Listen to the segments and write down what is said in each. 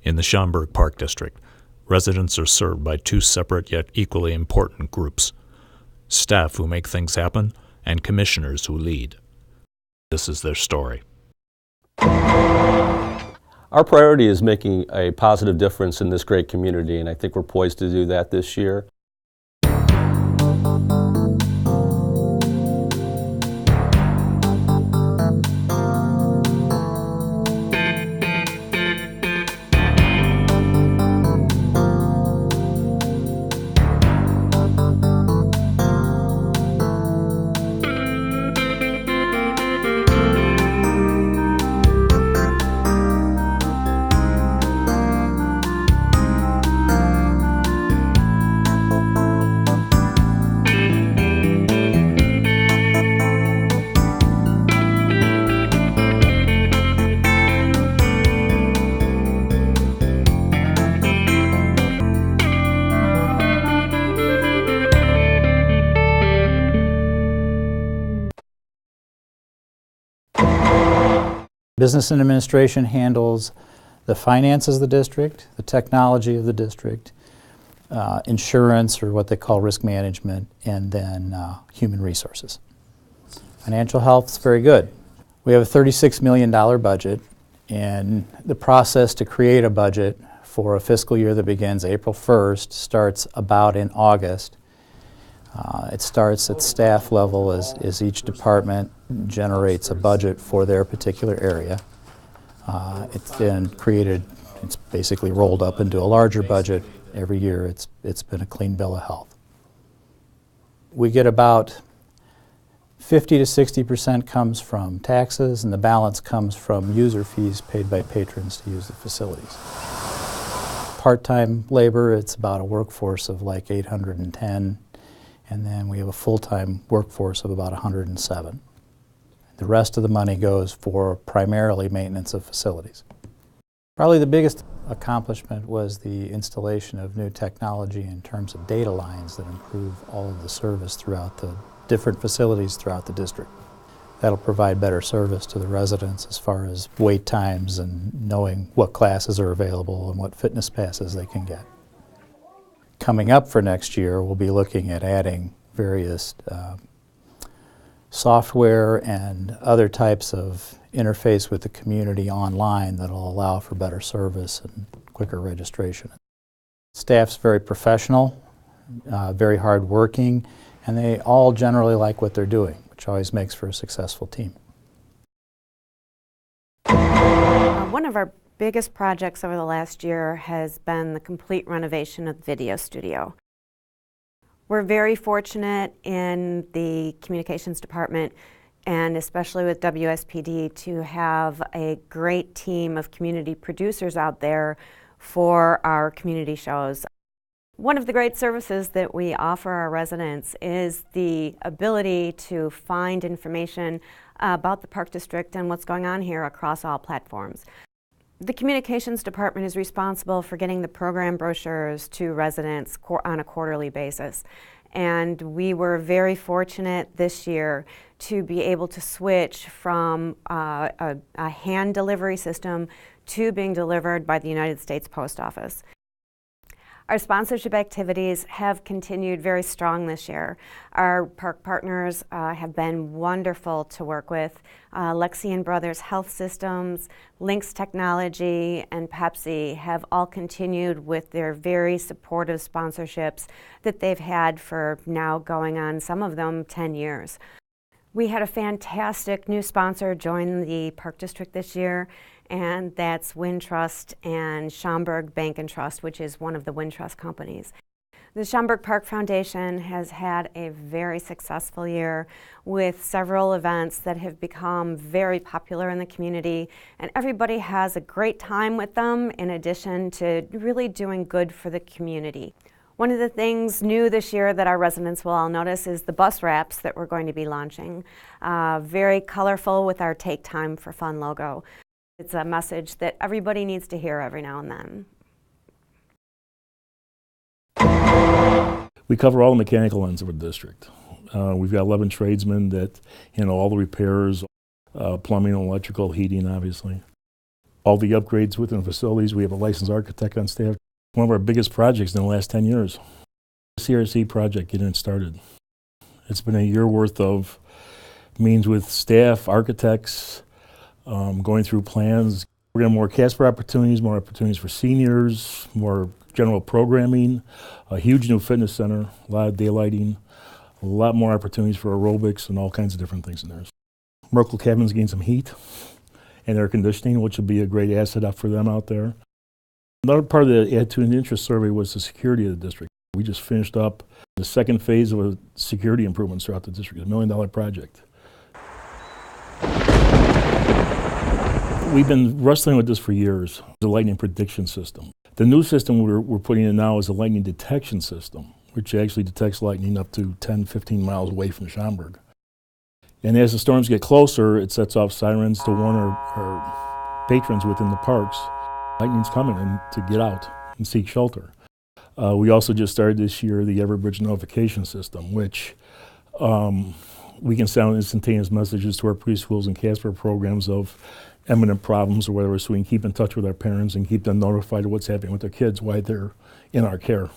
In the Schaumburg Park District, residents are served by two separate yet equally important groups: staff who make things happen and commissioners who lead. This is their story. Our priority is making a positive difference in this great community, and I think we're poised to do that this year. Business and administration handles the finances of the district, the technology of the district, insurance, or what they call risk management, and then human resources. Financial health is very good. We have a $36 million budget, and the process to create a budget for a fiscal year that begins April 1st starts about in August. It starts at staff level as each department generates a budget for their particular area. It's then created, it's basically rolled up into a larger budget every year. It's been a clean bill of health. We get about 50 to 60% comes from taxes, and the balance comes from user fees paid by patrons to use the facilities. Part-time labor, it's about a workforce of like 810. And then we have a full-time workforce of about 107. The rest of the money goes for primarily maintenance of facilities. Probably the biggest accomplishment was the installation of new technology in terms of data lines that improve all of the service throughout the different facilities throughout the district. That'll provide better service to the residents as far as wait times and knowing what classes are available and what fitness passes they can get. Coming up for next year, we'll be looking at adding various software and other types of interface with the community online that will allow for better service and quicker registration. Staff's very professional, very hardworking, and they all generally like what they're doing, which always makes for a successful team. One of our biggest projects over the last year has been the complete renovation of the video studio. We're very fortunate in the communications department, and especially with WSPD, to have a great team of community producers out there for our community shows. One of the great services that we offer our residents is the ability to find information about the Park District and what's going on here across all platforms. The communications department is responsible for getting the program brochures to residents on a quarterly basis. And we were very fortunate this year to be able to switch from a hand delivery system to being delivered by the United States Post Office. Our sponsorship activities have continued very strong this year. Our park partners have been wonderful to work with. Lexi & Brothers Health Systems, Lynx Technology, and Pepsi have all continued with their very supportive sponsorships that they've had for now going on, some of them 10 years. We had a fantastic new sponsor join the Park District this year, and that's Wintrust and Schaumburg Bank and Trust, which is one of the Wintrust companies. The Schaumburg Park Foundation has had a very successful year with several events that have become very popular in the community, and everybody has a great time with them in addition to really doing good for the community. One of the things new this year that our residents will all notice is the bus wraps that we're going to be launching. Very colorful with our Take Time for Fun logo. It's a message that everybody needs to hear every now and then. We cover all the mechanical ends of the district. We've got 11 tradesmen that handle all the repairs, plumbing, electrical, heating, obviously. all the upgrades within the facilities. We have a licensed architect on staff. One of our biggest projects in the last 10 years. CRC project getting it started. It's been a year worth of meetings with staff, architects, going through plans. We're going to have more Casper opportunities, more opportunities for seniors, more general programming, a huge new fitness center, a lot of daylighting, a lot more opportunities for aerobics and all kinds of different things in there. Merkle cabins gain some heat and air conditioning, which will be a great asset up for them out there. Another part of the attitude and interest survey was the security of the district. We just finished up the second phase of a security improvements throughout the district, $1 million project. We've been wrestling with this for years, the lightning prediction system. The new system we're putting in now is a lightning detection system, which actually detects lightning up to 10, 15 miles away from Schaumburg. And as the storms get closer, it sets off sirens to warn our patrons within the parks. Lightning's coming and to get out and seek shelter. We also just started this year the Everbridge notification system, which we can send instantaneous messages to our preschools and Casper programs of imminent problems or whatever, so we can keep in touch with our parents and keep them notified of what's happening with their kids while they're in our care.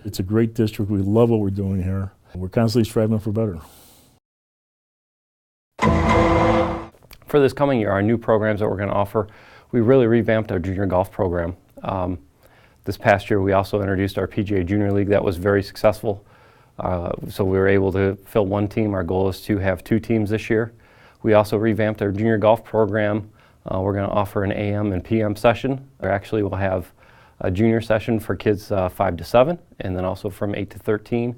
It's a great district. We love what we're doing here. We're constantly striving for better. For this coming year, our new programs that we're going to offer, we really revamped our junior golf program. This past year, we also introduced our PGA Junior League. That was very successful. So we were able to fill one team. Our goal is to have 2 teams this year. We also revamped our junior golf program. We're going to offer an AM and PM session. Actually, we'll have a junior session for kids 5 to 7, and then also from 8 to 13.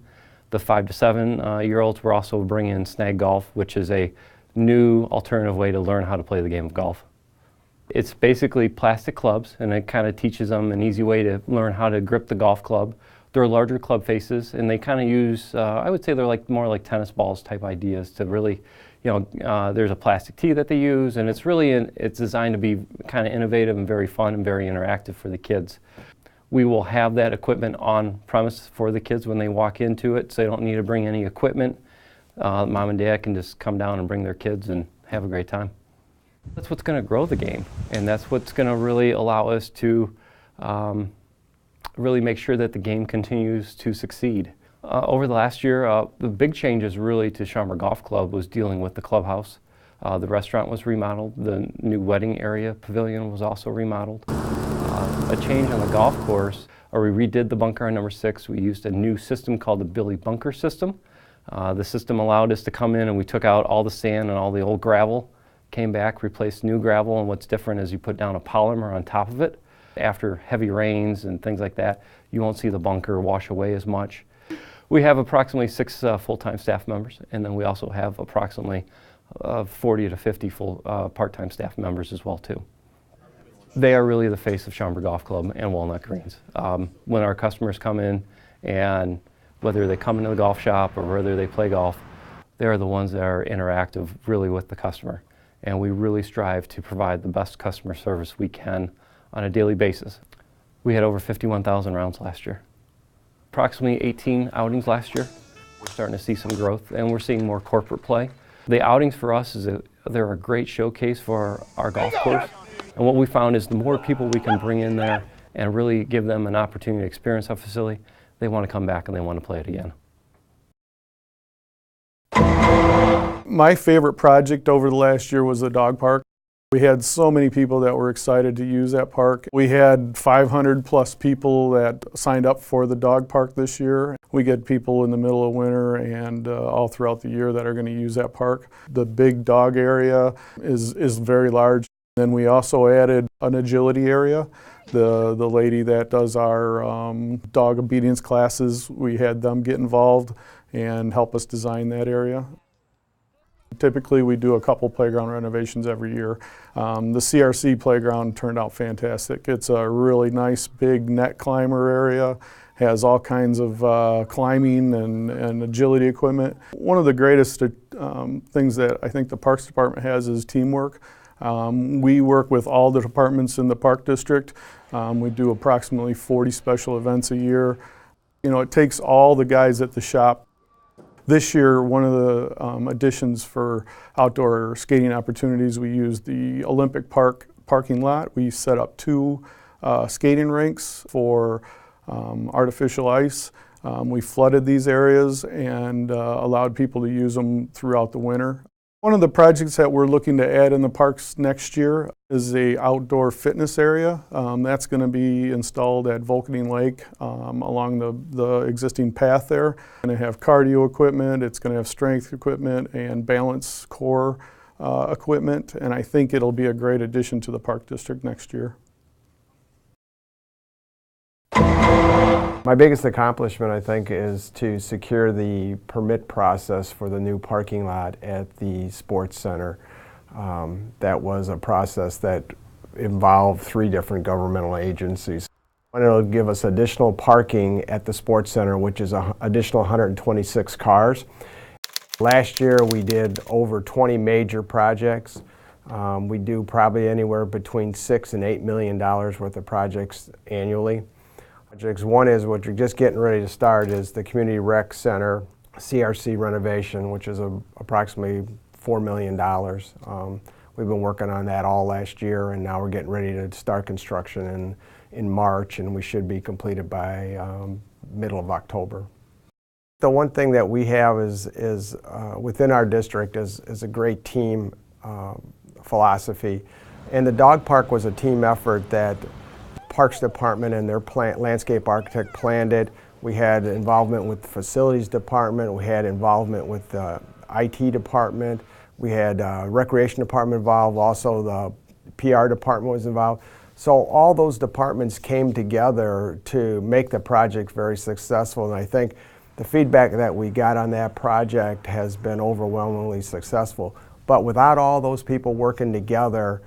The 5 to 7 year olds, we're also bringing in snag golf, which is a new alternative way to learn how to play the game of golf. It's basically plastic clubs, and it kind of teaches them an easy way to learn how to grip the golf club. They're larger club faces, and they kind of use, I would say they're like more like tennis balls type ideas to really, there's a plastic tee that they use, and it's really, it's designed to be kind of innovative and very fun and very interactive for the kids. We will have that equipment on premise for the kids when they walk into it, so they don't need to bring any equipment. Mom and dad can just come down and bring their kids and have a great time. That's what's going to grow the game, and that's what's going to really allow us to really make sure that the game continues to succeed. Over the last year, the big changes really to Schaumburg Golf Club was dealing with the clubhouse. The restaurant was remodeled. The new wedding area pavilion was also remodeled. A change on the golf course, we redid the bunker on number 6. We used a new system called the Billy Bunker system. The system allowed us to come in and we took out all the sand and all the old gravel, came back, replaced new gravel, and what's different is you put down a polymer on top of it. After heavy rains and things like that, you won't see the bunker wash away as much. We have approximately 6 full-time staff members, and then we also have approximately 40 to 50 full part-time staff members as well too. They are really the face of Schaumburg Golf Club and Walnut Greens. When our customers come in, and whether they come into the golf shop or whether they play golf, they're the ones that are interactive really with the customer. And we really strive to provide the best customer service we can on a daily basis. We had over 51,000 rounds last year. Approximately 18 outings last year. We're starting to see some growth, and we're seeing more corporate play. The outings for us, they're a great showcase for our golf course. And what we found is the more people we can bring in there and really give them an opportunity to experience our facility, they want to come back and they want to play it again. My favorite project over the last year was the dog park. We had so many people that were excited to use that park. We had 500 plus people that signed up for the dog park this year. We get people in the middle of winter and all throughout the year that are going to use that park. The big dog area is very large. Then we also added an agility area. The lady that does our dog obedience classes, we had them get involved and help us design that area. Typically, we do a couple playground renovations every year. The CRC playground turned out fantastic. It's a really nice big net climber area, has all kinds of climbing and agility equipment. One of the greatest things that I think the Parks Department has is teamwork. We work with all the departments in the Park District. We do approximately 40 special events a year. It takes all the guys at the shop. This year, one of the additions for outdoor skating opportunities, we used the Olympic Park parking lot. We set up 2 skating rinks for artificial ice. We flooded these areas and allowed people to use them throughout the winter. One of the projects that we're looking to add in the parks next year is a outdoor fitness area. That's going to be installed at Vulcaning Lake along the existing path there. It's going to have cardio equipment, it's going to have strength equipment and balance core equipment, and I think it'll be a great addition to the park district next year. My biggest accomplishment, I think, is to secure the permit process for the new parking lot at the sports center. That was a process that involved 3 different governmental agencies. And it'll give us additional parking at the sports center, which is an additional 126 cars. Last year we did over 20 major projects. We do probably anywhere between $6 and $8 million worth of projects annually. One is what you're just getting ready to start is the Community Rec Center CRC renovation, which is approximately $4 million. We've been working on that all last year, and now we're getting ready to start construction in March, and we should be completed by middle of October. The one thing that we have is within our district is a great team philosophy, and the dog park was a team effort that Parks Department and their landscape architect planned it. We had involvement with the Facilities Department, we had involvement with the IT Department, we had Recreation Department involved, also the PR Department was involved. So all those departments came together to make the project very successful, and I think the feedback that we got on that project has been overwhelmingly successful. But without all those people working together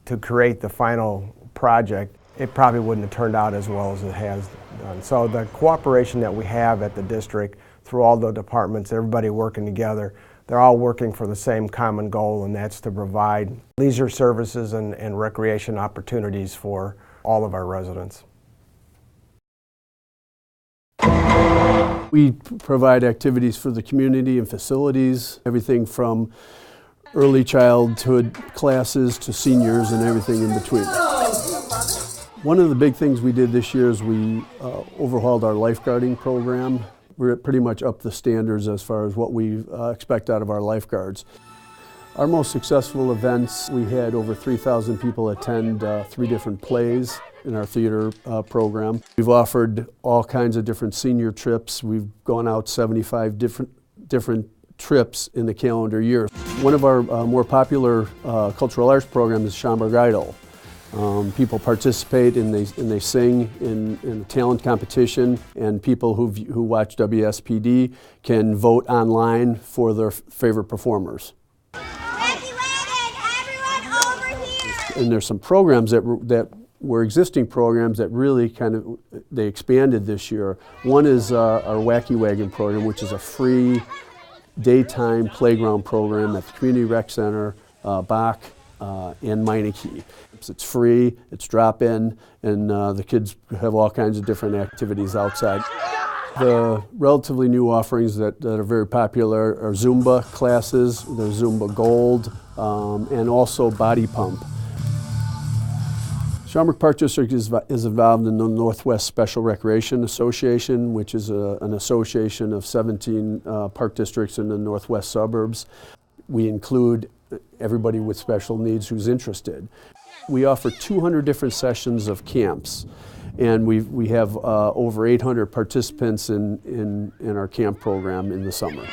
to create the final project, it probably wouldn't have turned out as well as it has done. So the cooperation that we have at the district through all the departments, everybody working together, they're all working for the same common goal, and that's to provide leisure services and recreation opportunities for all of our residents. We provide activities for the community and facilities, everything from early childhood classes to seniors and everything in between. One of the big things we did this year is we overhauled our lifeguarding program. We're pretty much up the standards as far as what we expect out of our lifeguards. Our most successful events, we had over 3,000 people attend 3 different plays in our theater program. We've offered all kinds of different senior trips. We've gone out 75 different trips in the calendar year. One of our more popular cultural arts programs is Schaumburg Idol. People participate and they sing in a talent competition, and people who watch WSPD can vote online for their favorite performers. And there's some programs that were existing programs that really they expanded this year. One is our Wacky Wagon program, which is a free daytime playground program at the Community Rec Center, Bach, and Meineke. It's free, it's drop-in, and the kids have all kinds of different activities outside. The relatively new offerings that are very popular are Zumba classes, there's Zumba Gold, and also Body Pump. Schaumburg Park District is involved in the Northwest Special Recreation Association, which is an association of 17 park districts in the northwest suburbs. We include everybody with special needs who's interested. We offer 200 different sessions of camps, and we have over 800 participants in our camp program in the summer.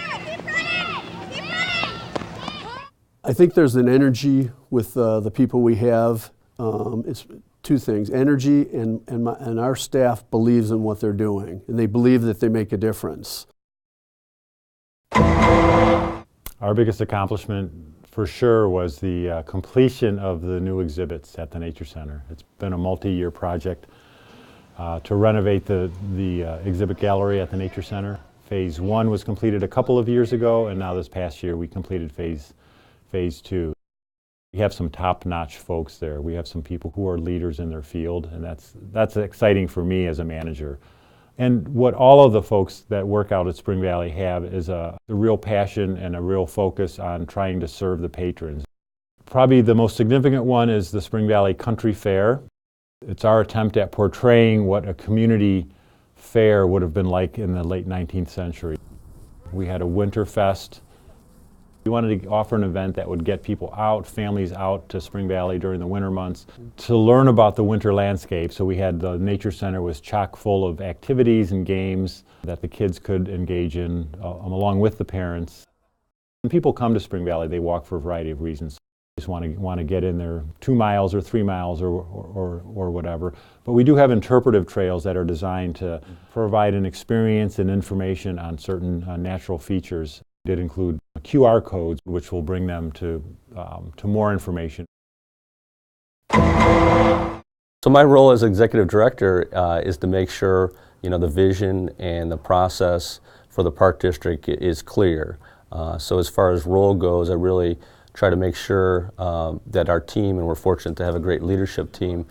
I think there's an energy with the people we have. It's 2 things, energy and our staff believes in what they're doing, and they believe that they make a difference. Our biggest accomplishment for sure was the completion of the new exhibits at the Nature Center. It's been a multi-year project to renovate the exhibit gallery at the Nature Center. Phase 1 was completed a couple of years ago, and now this past year we completed phase 2. We have some top-notch folks there. We have some people who are leaders in their field, and that's exciting for me as a manager. And what all of the folks that work out at Spring Valley have is a real passion and a real focus on trying to serve the patrons. Probably the most significant one is the Spring Valley Country Fair. It's our attempt at portraying what a community fair would have been like in the late 19th century. We had a winter fest. We wanted to offer an event that would get people out, families out to Spring Valley during the winter months to learn about the winter landscape. So we had the Nature Center was chock full of activities and games that the kids could engage in along with the parents. When people come to Spring Valley, they walk for a variety of reasons. They just want to get in there 2 miles or 3 miles or whatever. But we do have interpretive trails that are designed to provide an experience and information on certain natural features. It include QR codes, which will bring them to more information. So my role as executive director is to make sure the vision and the process for the park district is clear. So as far as role goes, I really try to make sure that our team, and we're fortunate to have a great leadership team,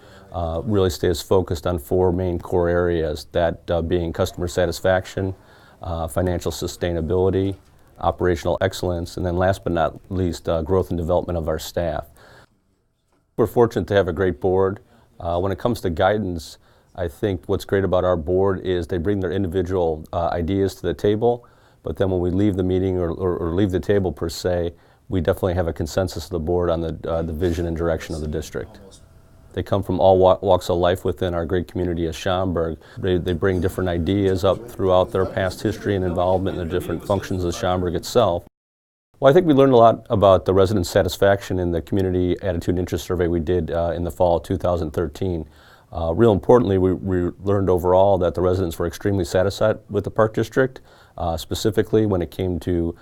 really stays focused on 4 main core areas, that being customer satisfaction, financial sustainability, operational excellence, and then last but not least, growth and development of our staff. We're fortunate to have a great board. When it comes to guidance, I think what's great about our board is they bring their individual ideas to the table, but then when we leave the meeting or leave the table per se, we definitely have a consensus of the board on the vision and direction of the district. They come from all walks of life within our great community of Schaumburg. They bring different ideas up throughout their past history and involvement in the different functions of Schaumburg itself. Well, I think we learned a lot about the resident satisfaction in the community attitude and interest survey we did in the fall of 2013. Real importantly, we learned overall that the residents were extremely satisfied with the park district, specifically when it came to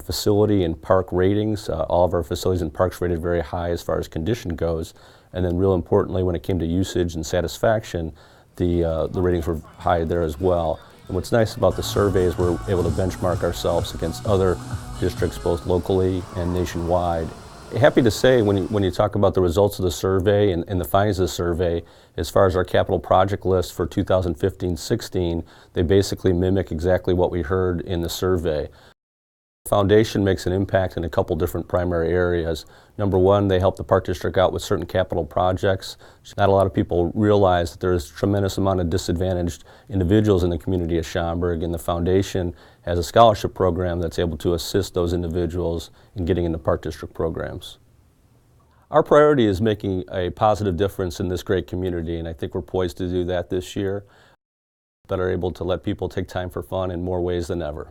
facility and park ratings. All of our facilities and parks rated very high as far as condition goes. And then real importantly, when it came to usage and satisfaction, the ratings were high there as well. And what's nice about the survey is we're able to benchmark ourselves against other districts, both locally and nationwide. Happy to say, when you talk about the results of the survey and the findings of the survey, as far as our capital project list for 2015-16, they basically mimic exactly what we heard in the survey. The foundation makes an impact in a couple different primary areas. Number one, they help the park district out with certain capital projects. Not a lot of people realize that there's a tremendous amount of disadvantaged individuals in the community of Schaumburg, and the foundation has a scholarship program that's able to assist those individuals in getting into park district programs. Our priority is making a positive difference in this great community, and I think we're poised to do that this year, that are able to let people take time for fun in more ways than ever.